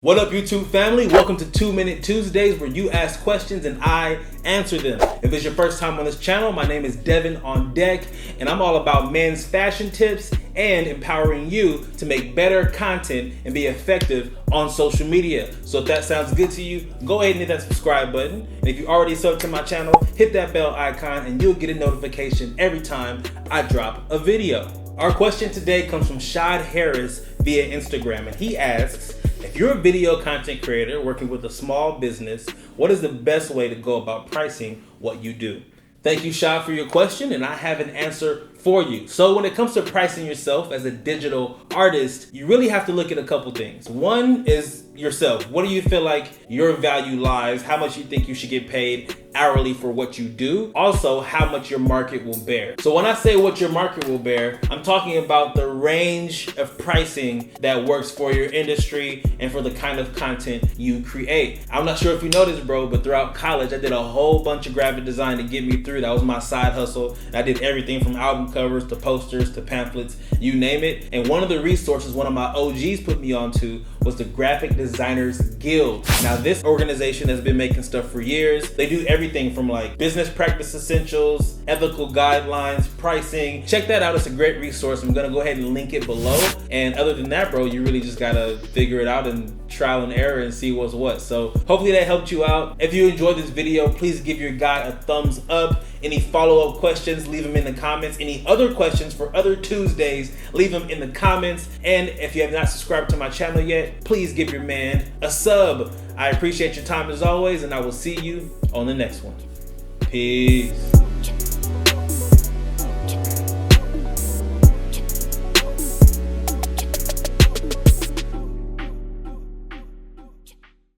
What up, YouTube family? Welcome to 2-Minute Tuesdays, where you ask questions and I answer them. If it's your first time on this channel, my name is DevanOnDeck, and I'm all about men's fashion tips and empowering you to make better content and be effective on social media. So if that sounds good to you, go ahead and hit that subscribe button. And if you already subbed to my channel, hit that bell icon and you'll get a notification every time I drop a video. Our question today comes from Shad Harris via Instagram, and he asks, if you're a video content creator working with a small business, what is the best way to go about pricing what you do? Thank you, Shad, for your question, and I have an answer for you. So when it comes to pricing yourself as a digital artist, you really have to look at a couple things. One is yourself. What do you feel like your value lies? How much you think you should get paid hourly for what you do? Also, how much your market will bear. So when I say what your market will bear, I'm talking about the range of pricing that works for your industry and for the kind of content you create. I'm not sure if you know this, bro, but throughout college, I did a whole bunch of graphic design to get me through. That was my side hustle. I did everything from album covers to posters to pamphlets, you name it. And one of the resources one of my OGs put me onto was the Graphic Designers Guild. Now, this organization has been making stuff for years. They do everything from like business practice essentials, ethical guidelines, pricing. Check that out. It's a great resource. I'm gonna go ahead and link it below. And other than that, bro, you really just gotta figure it out and trial and error and see what's what. So hopefully that helped you out. If you enjoyed this video, please give your guy a thumbs up. Any follow-up questions, leave them in the comments. Any other questions for other Tuesdays, leave them in the comments. And if you have not subscribed to my channel yet, please give your man a sub. I appreciate your time as always, and I will see you on the next one. Peace.